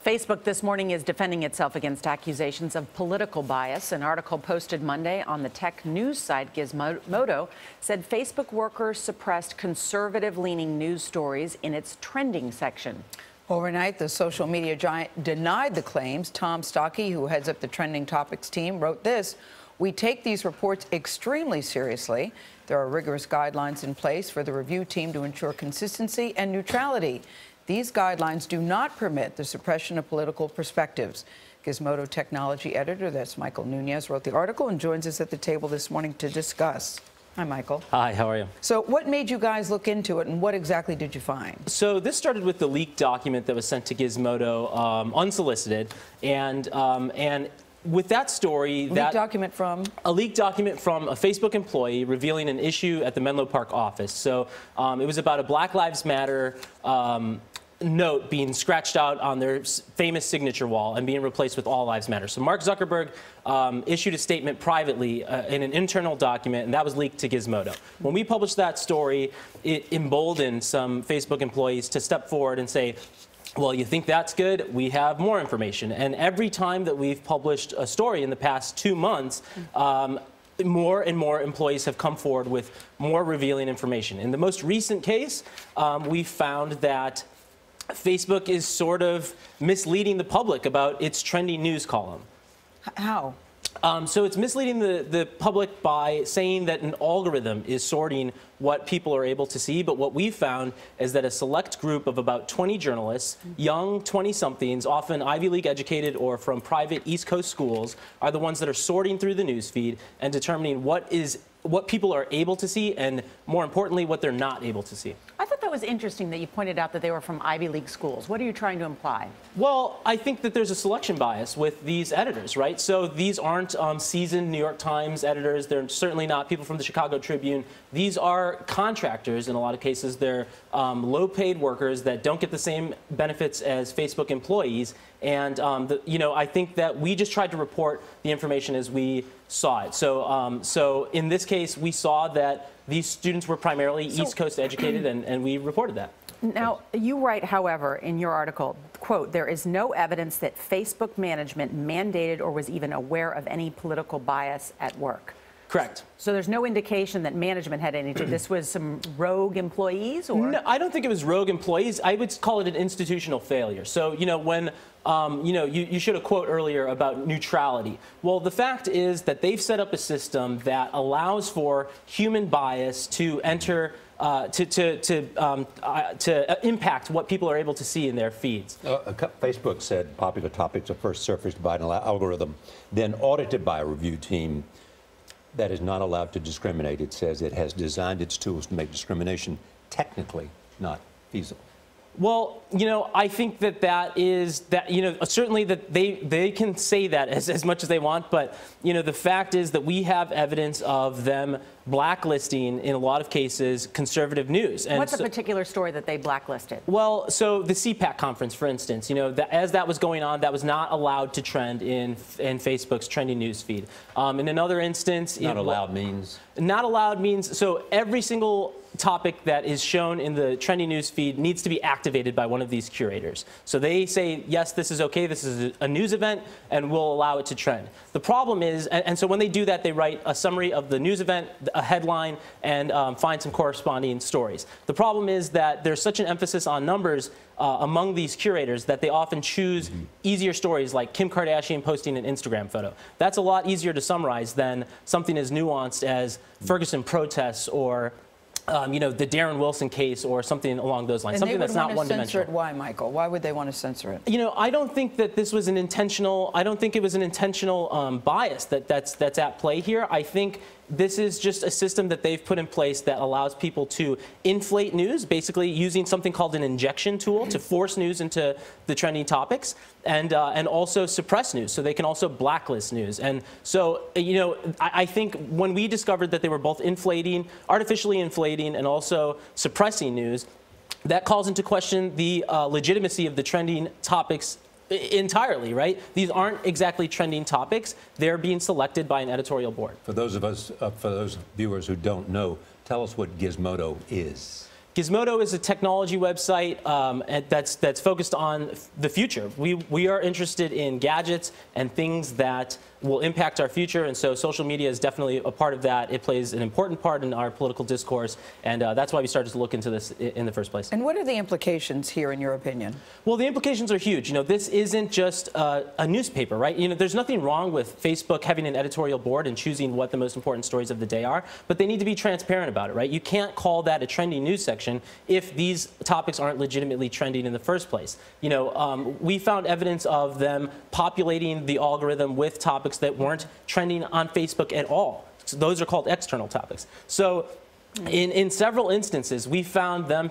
Facebook this morning is defending itself against accusations of political bias. An article posted Monday on the tech news site Gizmodo said Facebook workers suppressed conservative-leaning news stories in its trending section. Overnight, the social media giant denied the claims. Tom Stocky, who heads up the trending topics team, wrote this: "We take these reports extremely seriously. There are rigorous guidelines in place for the review team to ensure consistency and neutrality. These guidelines do not permit the suppression of political perspectives." Gizmodo technology editor, that's Michael Nunez, wrote the article and joins us at the table this morning to discuss. Hi, Michael. Hi, how are you? So what made you guys look into it, and what exactly did you find? So this started with the leaked document that was sent to Gizmodo unsolicited, and with that story, A leaked document from a Facebook employee revealing an issue at the Menlo Park office. So it was about a Black Lives Matter note being scratched out on their famous signature wall and being replaced with All Lives Matter. So Mark Zuckerberg issued a statement privately in an internal document, and that was leaked to Gizmodo. When we published that story, it emboldened some Facebook employees to step forward and say, well, you think that's good? We have more information. And every time that we've published a story in the past 2 months, more and more employees have come forward with more revealing information. In the most recent case, we found that Facebook is sort of misleading the public about its trending news column. How? So it's misleading the public by saying that an algorithm is sorting what people are able to see. But what we've found is that a select group of about 20 journalists, young 20-somethings, often Ivy League educated or from private East Coast schools, are the ones that are sorting through the news feed and determining what people are able to see and, more importantly, what they're not able to see. I thought that was interesting that you pointed out that they were from Ivy League schools. What are you trying to imply? Well, I think that there's a selection bias with these editors, right? So these aren't seasoned New York Times editors. They're certainly not people from the Chicago Tribune. These are contractors in a lot of cases. They're low-paid workers that don't get the same benefits as Facebook employees. And I think that we just tried to report the information as we saw it. So in this case, we saw that these students were primarily East Coast educated, and we reported that. Now, you write, however, in your article, quote, "There is no evidence that Facebook management mandated or was even aware of any political bias at work." Correct. So there's no indication that management had anything. This was some rogue employees, or? No, I don't think it was rogue employees. I would call it an institutional failure. So, when, you showed a quote earlier about neutrality. Well, the fact is that they've set up a system that allows for human bias to enter to impact what people are able to see in their feeds. Facebook said popular topics are first surfaced by an algorithm, then audited by a review team that is not allowed to discriminate. It says it has designed its tools to make discrimination technically not feasible. Well, I think certainly that they can say that as much as they want, but, the fact is that we have evidence of them blacklisting, in a lot of cases, conservative news. And what's a particular story that they blacklisted? Well, so the CPAC conference, for instance, as that was going on, that was not allowed to trend in Facebook's trending news feed. In another instance, not allowed means? Not allowed means, so every single topic that is shown in the trending news feed needs to be activated by one of these curators. So they say, yes, this is okay, this is a news event, and we'll allow it to trend. The problem is, and so when they do that, they write a summary of the news event, a headline, and find some corresponding stories. The problem is that there's such an emphasis on numbers among these curators that they often choose easier stories like Kim Kardashian posting an Instagram photo. That's a lot easier to summarize than something as nuanced as Ferguson protests or the Darren Wilson case or something along those lines. And something that's not one-dimensional. Censor it. Why, Michael? Why would they want to censor it? I don't think that this was an intentional. I don't think it was an intentional bias that's at play here. I think this is just a system that they've put in place that allows people to inflate news, basically using something called an injection tool to force news into the trending topics, and also suppress news. So they can also blacklist news. And so, I think when we discovered that they were both artificially inflating, and also suppressing news, that calls into question the legitimacy of the trending topics entirely, right? These aren't exactly trending topics. They're being selected by an editorial board. For those viewers who don't know, tell us what Gizmodo is. Gizmodo is a technology website that's focused on the future. We are interested in gadgets and things that will impact our future, and so social media is definitely a part of that. It plays an important part in our political discourse, and that's why we started to look into this in the first place. And what are the implications here, in your opinion? Well, the implications are huge. You know, this isn't just a newspaper, right? You know, there's nothing wrong with Facebook having an editorial board and choosing what the most important stories of the day are, but they need to be transparent about it, right? You can't call that a trending news section if these topics aren't legitimately trending in the first place. You know, we found evidence of them populating the algorithm with topics that weren't trending on Facebook at all. So those are called external topics. So in several instances, we found them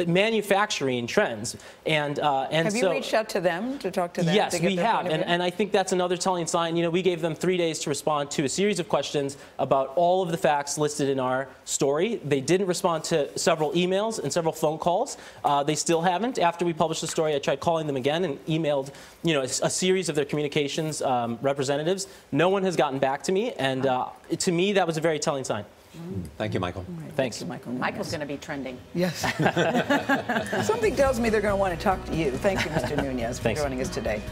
manufacturing trends, and have you reached out to them to talk to them? Yes, to get we their have, point of view? and I think that's another telling sign. You know, we gave them 3 days to respond to a series of questions about all of the facts listed in our story. They didn't respond to several emails and several phone calls. They still haven't. After we published the story, I tried calling them again and emailed, you know, a series of their communications representatives. No one has gotten back to me, and to me, that was a very telling sign. Thank you, Michael. Right, Thanks. thank you, Michael. Michael's going to be trending. Yes. Something tells me they're going to want to talk to you. Thank you, Mr. Nunes, for Thanks. joining us today.